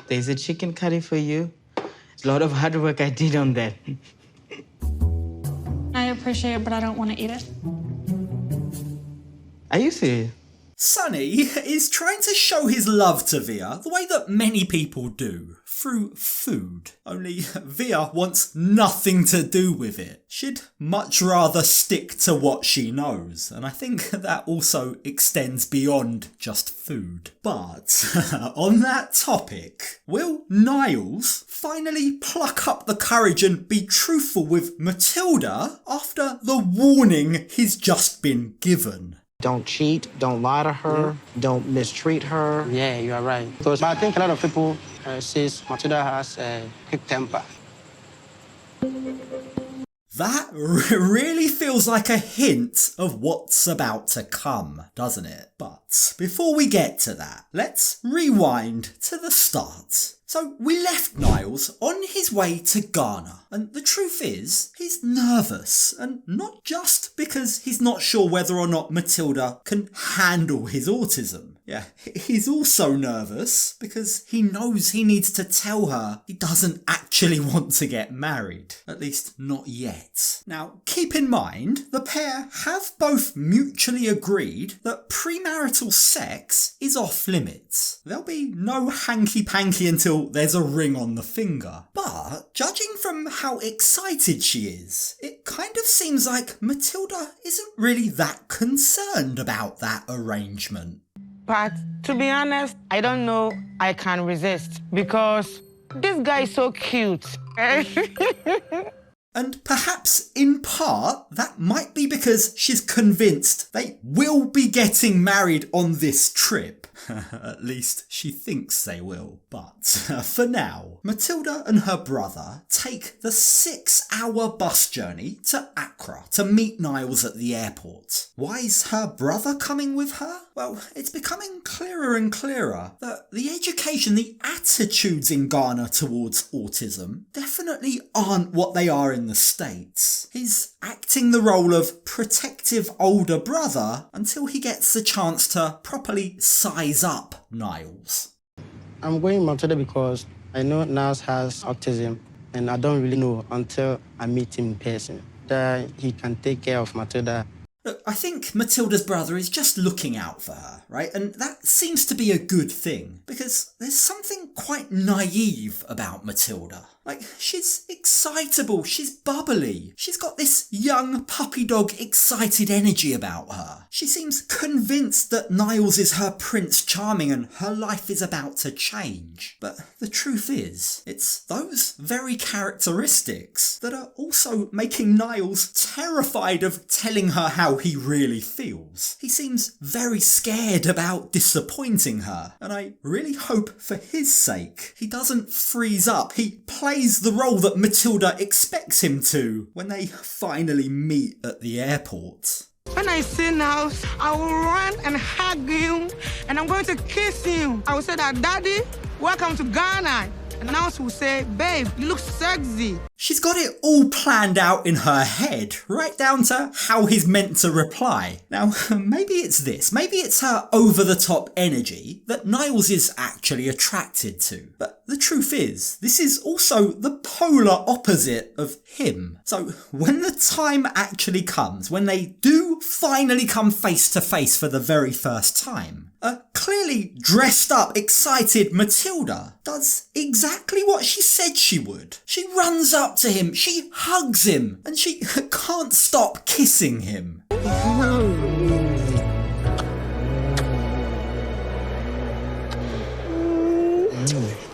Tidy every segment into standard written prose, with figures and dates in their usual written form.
There's a chicken curry for you. It's a lot of hard work I did on that. I appreciate it, but I don't want to eat it. Are you serious? Sunny is trying to show his love to Veah the way that many people do, through food. Only Veah wants nothing to do with it. She'd much rather stick to what she knows, and I think that also extends beyond just food. But on that topic, will Niles finally pluck up the courage and be truthful with Matilda after the warning he's just been given? Don't cheat, don't lie to her, don't mistreat her. Yeah, you are right. Because I think a lot of people says Matilda has a quick temper. That really feels like a hint of what's about to come, doesn't it? But before we get to that, let's rewind to the start. So we left Niles on his way to Ghana, and the truth is, he's nervous, and not just because he's not sure whether or not Matilda can handle his autism. Yeah, he's also nervous because he knows he needs to tell her he doesn't actually want to get married, at least not yet. Now, keep in mind, the pair have both mutually agreed that premarital sex is off limits. There'll be no hanky-panky until there's a ring on the finger. But judging from how excited she is, it kind of seems like Matilda isn't really that concerned about that arrangement. But to be honest, I don't know I can resist because this guy is so cute. And perhaps in part, that might be because she's convinced they will be getting married on this trip. At least she thinks they will. But for now, Matilda and her brother take the 6-hour bus journey to Accra to meet Niles at the airport. Why is her brother coming with her? Well, it's becoming clearer and clearer that the education, the attitudes in Ghana towards autism definitely aren't what they are in the States. He's acting the role of protective older brother until he gets the chance to properly size up Niles. I'm going Matilda because I know Niles has autism, and I don't really know until I meet him in person that he can take care of Matilda. Look, I think Matilda's brother is just looking out for her, right? And that seems to be a good thing, because there's something quite naive about Matilda. Like, she's excitable, she's bubbly, she's got this young puppy dog excited energy about her. She seems convinced that Niles is her Prince Charming and her life is about to change. But the truth is, it's those very characteristics that are also making Niles terrified of telling her how he really feels. He seems very scared about disappointing her, and I really hope for his sake he doesn't freeze up. He plays the role that Matilda expects him to when they finally meet at the airport. When I see Niles, I will run and hug him, and I'm going to kiss him. I will say that, Daddy, welcome to Ghana. And Niles will say, babe, you look sexy. She's got it all planned out in her head, right down to how he's meant to reply. Now, maybe it's this. Maybe it's her over-the-top energy that Niles is actually attracted to. But the truth is, this is also the polar opposite of him. So when the time actually comes, when they do finally come face to face for the very first time, a clearly dressed up, excited Matilda does exactly what she said she would. She runs up to him, she hugs him, and she can't stop kissing him.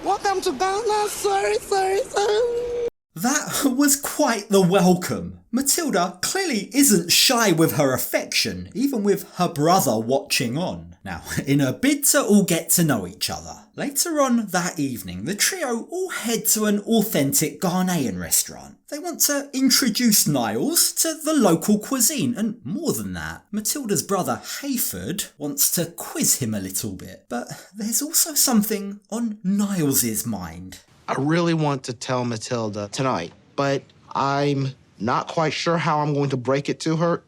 Welcome to Ghana. Sorry. That was quite the welcome. Matilda clearly isn't shy with her affection, even with her brother watching on. Now, in a bid to all get to know each other, later on that evening, the trio all head to an authentic Ghanaian restaurant. They want to introduce Niles to the local cuisine, and more than that, Matilda's brother Hayford wants to quiz him a little bit. But there's also something on Niles's mind. I really want to tell Matilda tonight, but I'm not quite sure how I'm going to break it to her.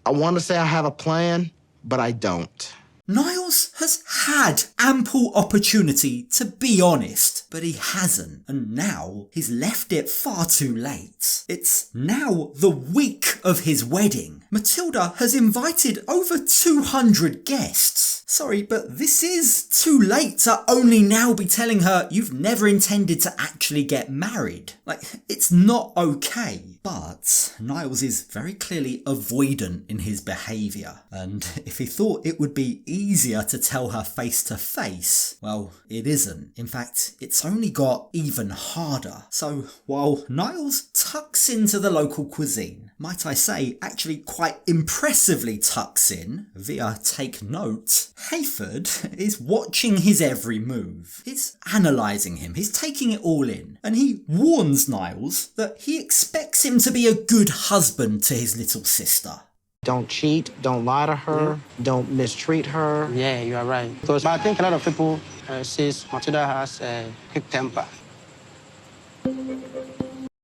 I want to say I have a plan, but I don't. Niles has had ample opportunity to be honest, But he hasn't, and now he's left it far too late. It's now the week of his wedding. Matilda has invited over 200 guests. Sorry, but this is too late to only now be telling her you've never intended to actually get married. Like, it's not okay. But Niles is very clearly avoidant in his behaviour, and if he thought it would be easier to tell her face to face, well, it isn't. In fact, it's only got even harder. So while Niles tucks into the local cuisine, might I say actually quite impressively tucks in, Veah take note, Hayford is watching his every move. He's analysing him, he's taking it all in, and he warns Niles that he expects him to be a good husband to his little sister. Don't cheat, don't lie to her, don't mistreat her. Yeah, you are right. Because I think a lot of people says Matilda has a quick temper.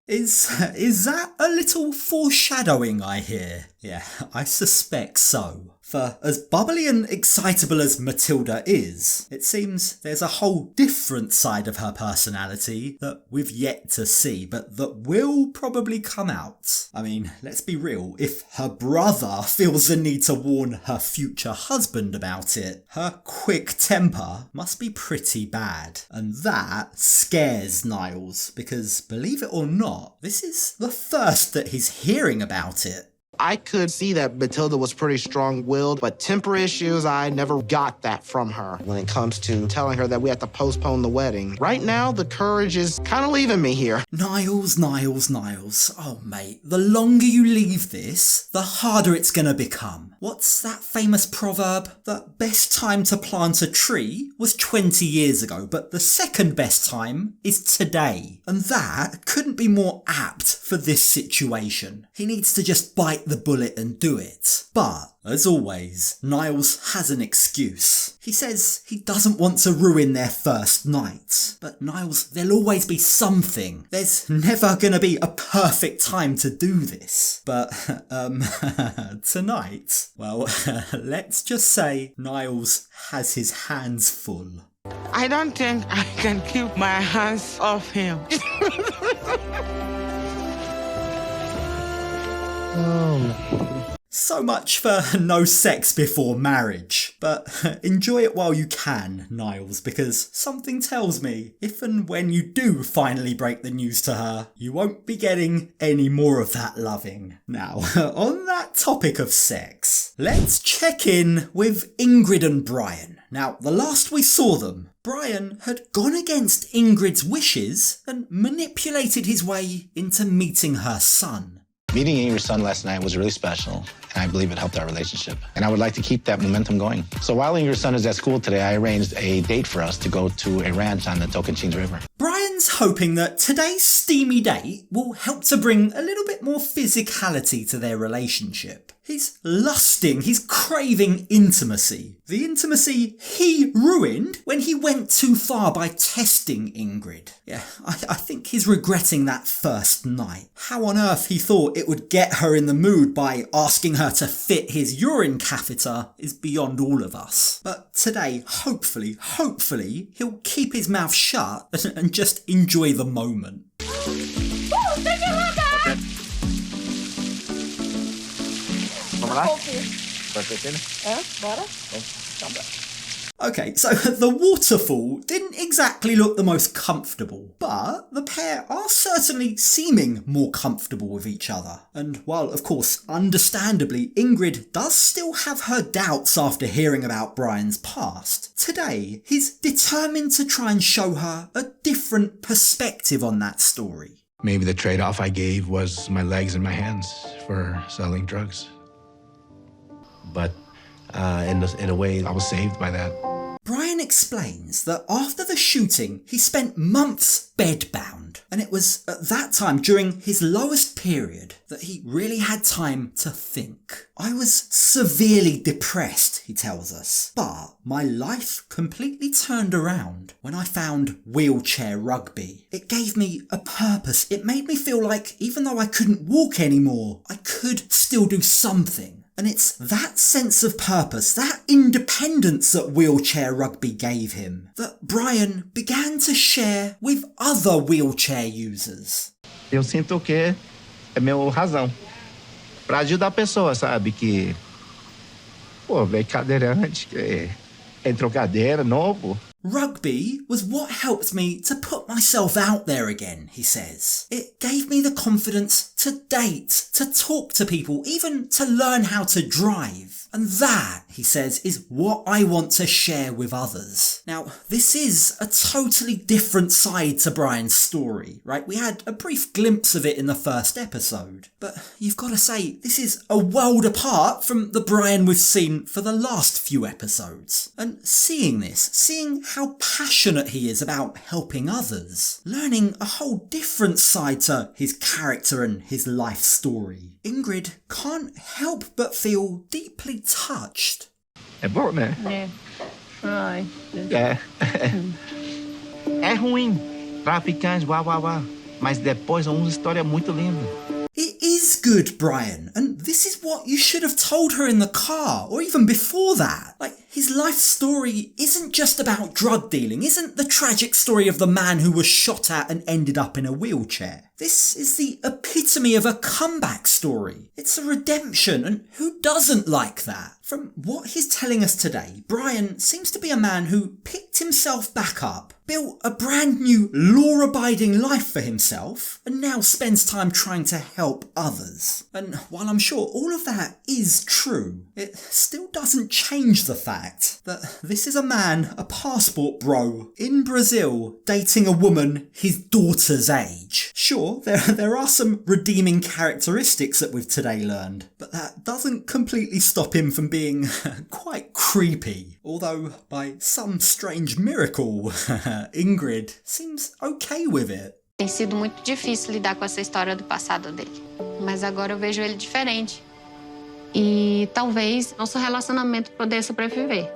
Is that a little foreshadowing, I hear? Yeah, I suspect so. For as bubbly and excitable as Matilda is, it seems there's a whole different side of her personality that we've yet to see, but that will probably come out. I mean, let's be real, if her brother feels the need to warn her future husband about it, her quick temper must be pretty bad. And that scares Niles, because believe it or not, this is the first that he's hearing about it. I could see that Matilda was pretty strong-willed, but temper issues, I never got that from her when it comes to telling her that we have to postpone the wedding. Right now, the courage is kind of leaving me here. Niles. Oh, mate, the longer you leave this, the harder it's gonna become. What's that famous proverb? The best time to plant a tree was 20 years ago, but the second best time is today. And that couldn't be more apt for this situation. He needs to just bite the bullet and do it. But, as always, Niles has an excuse. He says he doesn't want to ruin their first night. But Niles, there'll always be something. There's never gonna be a perfect time to do this. But, tonight, well, let's just say Niles has his hands full. I don't think I can keep my hands off him. So much for no sex before marriage, but enjoy it while you can, Niles, because something tells me if and when you do finally break the news to her, you won't be getting any more of that loving. Now, on that topic of sex, let's check in with Ingrid and Brian. Now, the last we saw them, Brian had gone against Ingrid's wishes and manipulated his way into meeting her son. Meeting Ingrid's son last night was really special, and I believe it helped our relationship. And I would like to keep that momentum going. So while Ingrid's son is at school today, I arranged a date for us to go to a ranch on the Tocantins River. Brian's hoping that today's steamy date will help to bring a little bit more physicality to their relationship. He's lusting, he's craving intimacy. The intimacy he ruined when he went too far by testing Ingrid. Yeah, I think he's regretting that first night. How on earth he thought it would get her in the mood by asking her to fit his urine catheter is beyond all of us. But today, hopefully, he'll keep his mouth shut and just enjoy the moment. Okay, so the waterfall didn't exactly look the most comfortable, but the pair are certainly seeming more comfortable with each other. And while, of course, understandably, Ingrid does still have her doubts after hearing about Brian's past, today he's determined to try and show her a different perspective on that story. Maybe the trade-off I gave was my legs and my hands for selling drugs. But in a way, I was saved by that. Brian explains that after the shooting, he spent months bedbound, and it was at that time during his lowest period that he really had time to think. I was severely depressed, he tells us, but my life completely turned around when I found wheelchair rugby. It gave me a purpose. It made me feel like even though I couldn't walk anymore, I could still do something. And it's that sense of purpose, that independence that wheelchair rugby gave him, that Brian began to share with other wheelchair users. Eu sinto que é meu razão para ajudar a pessoa, sabe? Que, pô, velho cadeirante, que entrou cadeira, novo. Rugby was what helped me to put myself out there again, he says. It gave me the confidence to date, to talk to people, even to learn how to drive. And that, he says, is what I want to share with others. Now, this is a totally different side to Brian's story, right? We had a brief glimpse of it in the first episode. But you've got to say, this is a world apart from the Brian we've seen for the last few episodes. And seeing this, seeing how passionate he is about helping others, learning a whole different side to his character and his life story, Ingrid can't help but feel deeply touched. É bom, né? É. Ai. É. É ruim. Traficante, uá, uá, uá. Mas depois é uma história muito linda. It is good, Brian, and this is what you should have told her in the car, or even before that. Like, his life story isn't just about drug dealing, isn't the tragic story of the man who was shot at and ended up in a wheelchair. This is the epitome of a comeback story. It's a redemption, and who doesn't like that? From what he's telling us today, Brian seems to be a man who picked himself back up, built a brand new law-abiding life for himself, and now spends time trying to help others. And while I'm sure all of that is true, it still doesn't change the fact that this is a man, a passport bro, in Brazil, dating a woman his daughter's age. Sure, there are some redeeming characteristics that we've today learned, but that doesn't completely stop him from being quite creepy. Although, by some strange miracle, Ingrid seems okay with it. Tem sido muito difícil lidar com essa história do passado dele. Mas agora eu vejo ele diferente. E talvez nosso relacionamento pudesse sobreviver.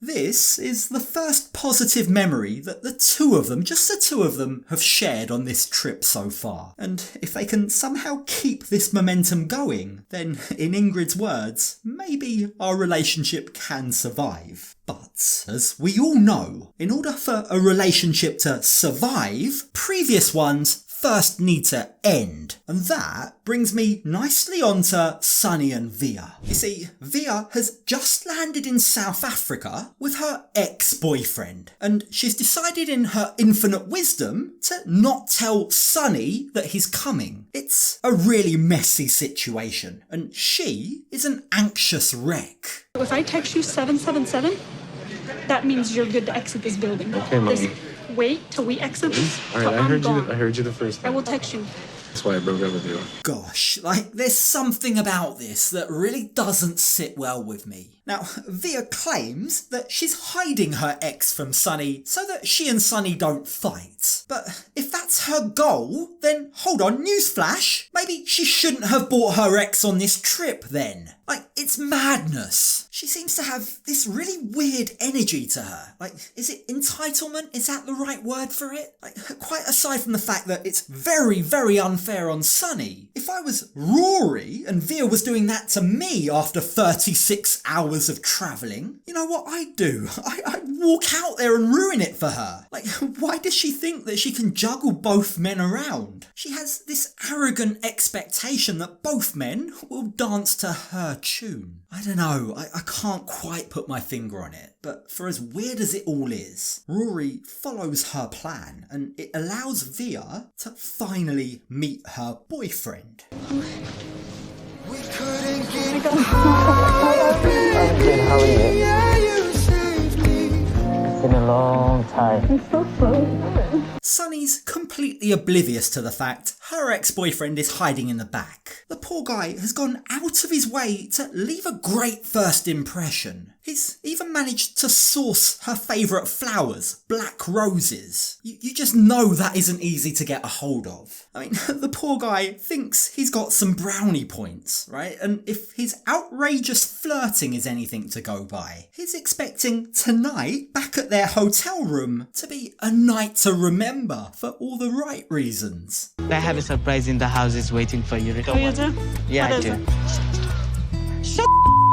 This is the first positive memory that the two of them, just the two of them, have shared on this trip so far. And if they can somehow keep this momentum going, then, in Ingrid's words, maybe our relationship can survive. But, as we all know, in order for a relationship to survive, previous ones first need to end. And that brings me nicely on to Sunny and Veah. You see, Veah has just landed in South Africa with her ex-boyfriend, and she's decided in her infinite wisdom to not tell Sunny that he's coming. It's a really messy situation, and she is an anxious wreck. If I text you 777, that means you're good to exit this building. Okay, Mommy. Wait till we exit this. All right, I heard you the first time. I will text you. That's why I broke up with you. Gosh, like, there's something about this that really doesn't sit well with me. Now, Veah claims that she's hiding her ex from Sunny so that she and Sunny don't fight. But if that's her goal, then hold on, newsflash, maybe she shouldn't have brought her ex on this trip then. Like, it's madness. She seems to have this really weird energy to her. Like, is it entitlement? Is that the right word for it? Like, quite aside from the fact that it's very, very unfair on Sunny, if I was Rory and Veah was doing that to me after 36 hours of travelling, you know what I'd do? I'd walk out there and ruin it for her. Like, why does she think that she can juggle both men around? She has this arrogant expectation that both men will dance to her tune. I don't know, I can't quite put my finger on it, but for as weird as it all is, Rory follows her plan and it allows Veah to finally meet her boyfriend. I'm good, how are you? It's been a long time. Sunny's completely oblivious to the fact her ex-boyfriend is hiding in the back. The poor guy has gone out of his way to leave a great first impression. He's even managed to source her favourite flowers, black roses. You just know that isn't easy to get a hold of. I mean, the poor guy thinks he's got some brownie points, right? And if his outrageous flirting is anything to go by, he's expecting tonight, back at their hotel room, to be a night to remember for all the right reasons. I have a surprise in the house is waiting for you. Oh, you do? Yeah, What I is do. it? Shut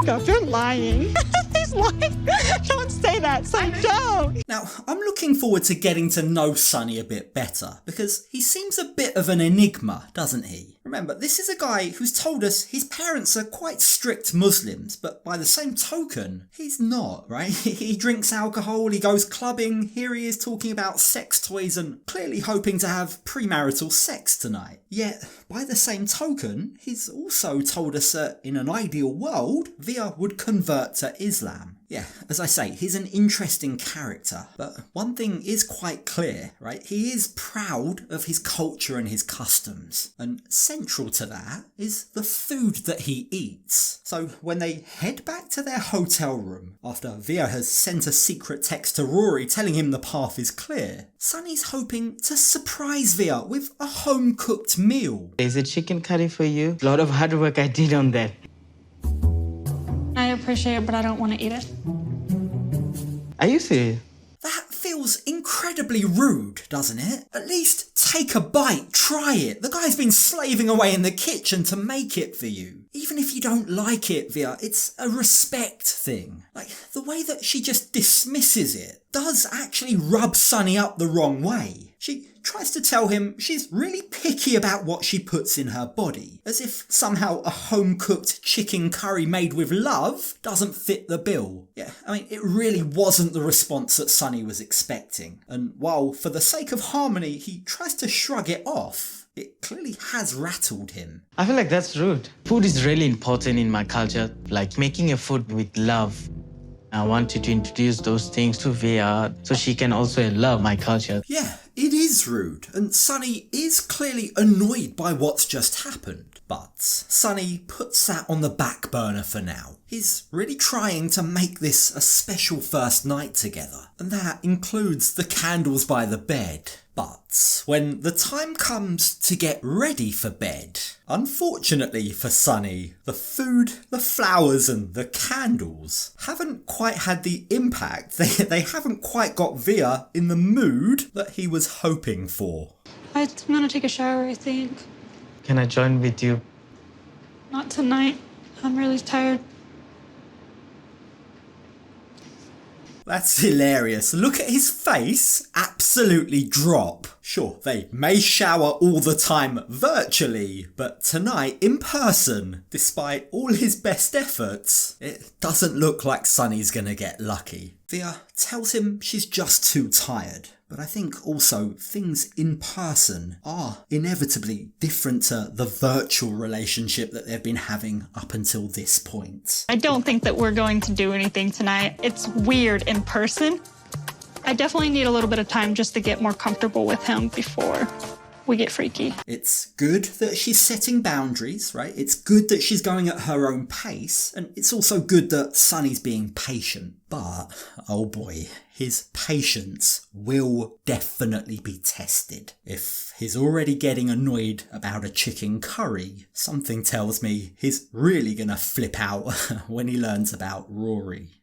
the up, you're lying. He's lying. Don't say that, son, don't. Now, I'm looking forward to getting to know Sunny a bit better, because he seems a bit of an enigma, doesn't he? Remember, this is a guy who's told us his parents are quite strict Muslims, but by the same token, he's not, right? He drinks alcohol, he goes clubbing, here he is talking about sex toys and clearly hoping to have premarital sex tonight. Yet, by the same token, he's also told us that in an ideal world, Veah would convert to Islam. Yeah, as I say, he's an interesting character, but one thing is quite clear, right? He is proud of his culture and his customs, and central to that is the food that he eats. So when they head back to their hotel room, after Veah has sent a secret text to Rory telling him the path is clear, Sunny's hoping to surprise Veah with a home-cooked meal. Is it chicken curry for you? A lot of hard work I did on that. I appreciate it, but I don't want to eat it. Are you serious? That feels incredibly rude, doesn't it? At least take a bite, try it. The guy's been slaving away in the kitchen to make it for you. Even if you don't like it, Veah, it's a respect thing. Like, the way that she just dismisses it does actually rub Sunny up the wrong way. She tries to tell him she's really picky about what she puts in her body, as if somehow a home-cooked chicken curry made with love doesn't fit the bill. Yeah, I mean, it really wasn't the response that Sunny was expecting. And while, for the sake of harmony, he tries to shrug it off, it clearly has rattled him. I feel like that's rude. Food is really important in my culture, like making a food with love. I wanted to introduce those things to Veah so she can also love my culture. Yeah, it is rude, and Sunny is clearly annoyed by what's just happened. But Sunny puts that on the back burner for now. He's really trying to make this a special first night together, and that includes the candles by the bed. But when the time comes to get ready for bed, unfortunately for Sunny, the food, the flowers and the candles haven't quite had the impact. They haven't quite got Veah in the mood that he was hoping for. I'm gonna take a shower, I think. Can I join with you? Not tonight. I'm really tired. That's hilarious. Look at his face absolutely drop. Sure, they may shower all the time virtually, but tonight in person, despite all his best efforts, it doesn't look like Sunny's gonna get lucky. Veah tells him she's just too tired. But I think also things in person are inevitably different to the virtual relationship that they've been having up until this point. I don't think that we're going to do anything tonight. It's weird in person. I definitely need a little bit of time just to get more comfortable with him before we get freaky. It's good that she's setting boundaries, right? It's good that she's going at her own pace, and it's also good that Sunny's being patient. But, oh boy, his patience will definitely be tested. If he's already getting annoyed about a chicken curry, something tells me he's really gonna flip out when he learns about Rory.